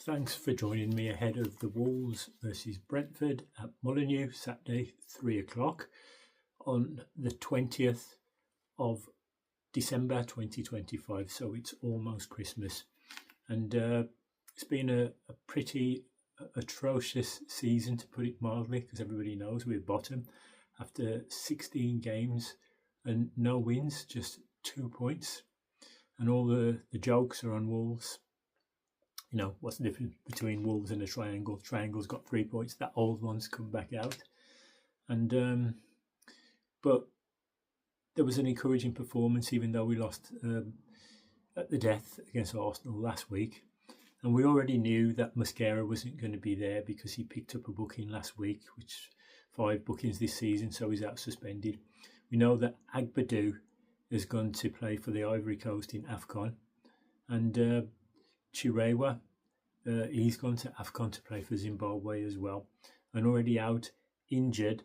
Thanks for joining me ahead of the Wolves versus Brentford at Molineux, Saturday, 3 o'clock on the 20th of December 2025. So it's almost Christmas. And it's been a pretty atrocious season, to put it mildly, because everybody knows we're bottom after 16 games and no wins, just 2 points. And all the jokes are on Wolves. You know, what's the difference between Wolves and a triangle? Triangle's got 3 points. That old one's come back out. And but there was an encouraging performance, even though we lost at the death against Arsenal last week. And we already knew that Mosquera wasn't going to be there because he picked up a booking last week, which 5 bookings this season, so he's out suspended. We know that Agbadou has gone to play for the Ivory Coast in AFCON. And Chirewa, he's gone to AFCON to play for Zimbabwe as well. And already out injured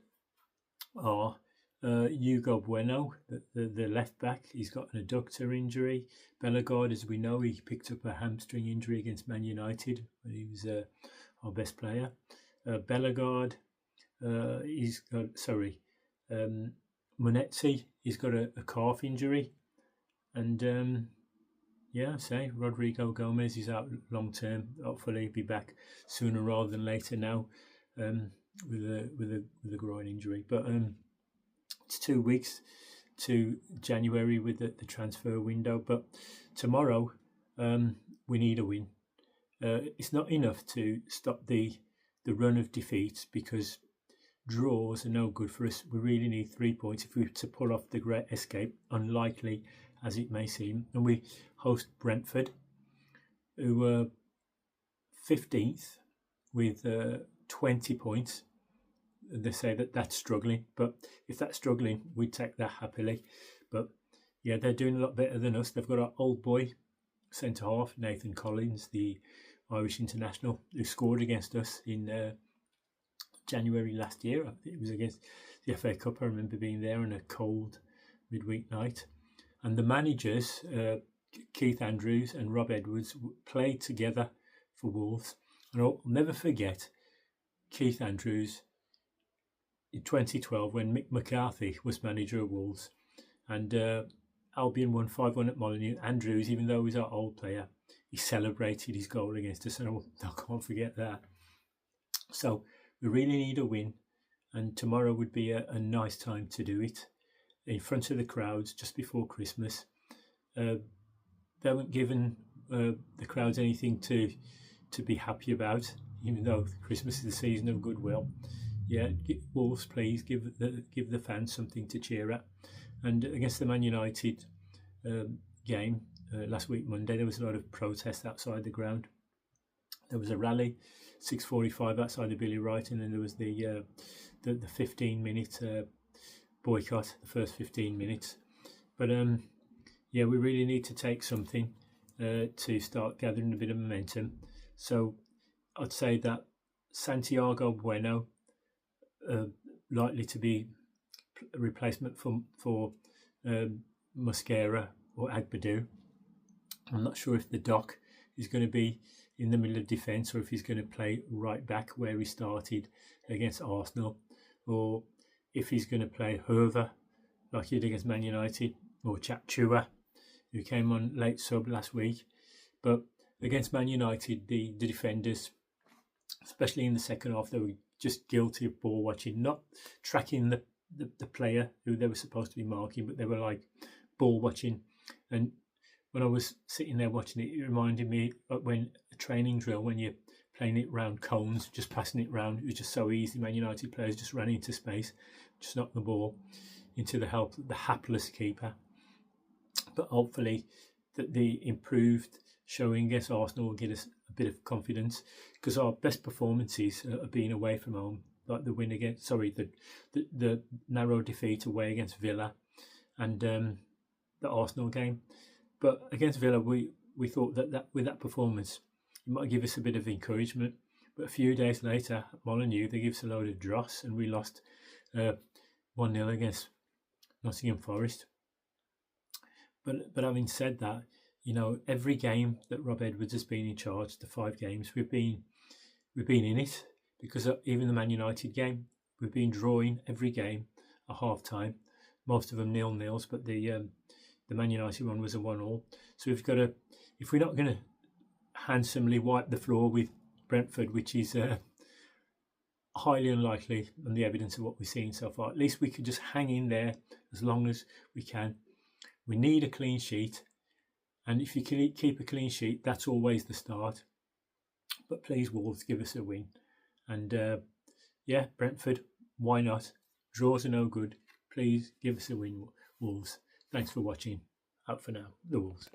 are Hugo Bueno, the left back. He's got an adductor injury. Bellegarde, as we know, he picked up a hamstring injury against Man United when he was our best player. Bellegarde, he's got, Monetzi, he's got a calf injury. And Rodrigo Gomez is out long term. Hopefully he'll be back sooner rather than later now with a groin injury. But it's 2 weeks to January with the transfer window. But tomorrow we need a win. It's not enough to stop the run of defeats, because draws are no good for us. We really need 3 points if we were to pull off the great escape, unlikely as it may seem. And we host Brentford, who were 15th with 20 points. They say that that's struggling, but if that's struggling, we'd take that happily. But yeah, they're doing a lot better than us. They've got our old boy centre half, Nathan Collins, the Irish international, who scored against us in January last year. I think it was against the FA Cup. I remember being there on a cold midweek night. And the managers, Keith Andrews and Rob Edwards, played together for Wolves. And I'll never forget Keith Andrews in 2012 when Mick McCarthy was manager of Wolves. And Albion won 5-1 at Molineux. Andrews, even though he's our old player, he celebrated his goal against us. And I can't forget that. So we really need a win. And tomorrow would be a nice time to do it, in front of the crowds just before Christmas. They haven't given the crowds anything to be happy about, even though Christmas is the season of goodwill. Yeah, Wolves, please give the fans something to cheer at. And against the Man United game last week Monday, there was a lot of protest outside the ground. There was a rally, 6:45 outside the Billy Wright, and then there was the 15-minute boycott, the first 15 minutes. But we really need to take something to start gathering a bit of momentum. So I'd say that Santiago Bueno, likely to be a replacement for Mosquera or Agbadou. I'm not sure if the Doc is going to be in the middle of defence, or if he's going to play right back where he started against Arsenal, or if he's going to play Herver like he did against Man United, or Chapchua, who came on late sub last week. But against Man United, the defenders, especially in the second half, they were just guilty of ball watching, not tracking the player who they were supposed to be marking, but they were like ball watching. And when I was sitting there watching it, it reminded me of when a training drill, when you're playing it round cones, just passing it round. It was just so easy. Man United players just ran into space, just knocked the ball into the hapless keeper. But hopefully that the improved showing against Arsenal will give us a bit of confidence, because our best performances are being away from home, like the win against, the narrow defeat away against Villa and the Arsenal game. But against Villa, we thought that with that performance, it might give us a bit of encouragement. But a few days later, at Molineux, they gave us a load of dross, and we lost 1-0 against Nottingham Forest. But having said that, you know, every game that Rob Edwards has been in charge, the 5 games, we've been in it, because even the Man United game, we've been drawing every game at half time, most of them 0-0s, but the Man United one was a 1-1. So we've got to, if we're not going to handsomely wipe the floor with Brentford, which is highly unlikely on the evidence of what we've seen so far, at least we could just hang in there as long as we can. We need a clean sheet, and if you can keep a clean sheet, that's always the start. But please, Wolves, give us a win. And yeah, Brentford, why not? Draws are no good. Please give us a win, Wolves. Thanks for watching. Out for now, the Wolves.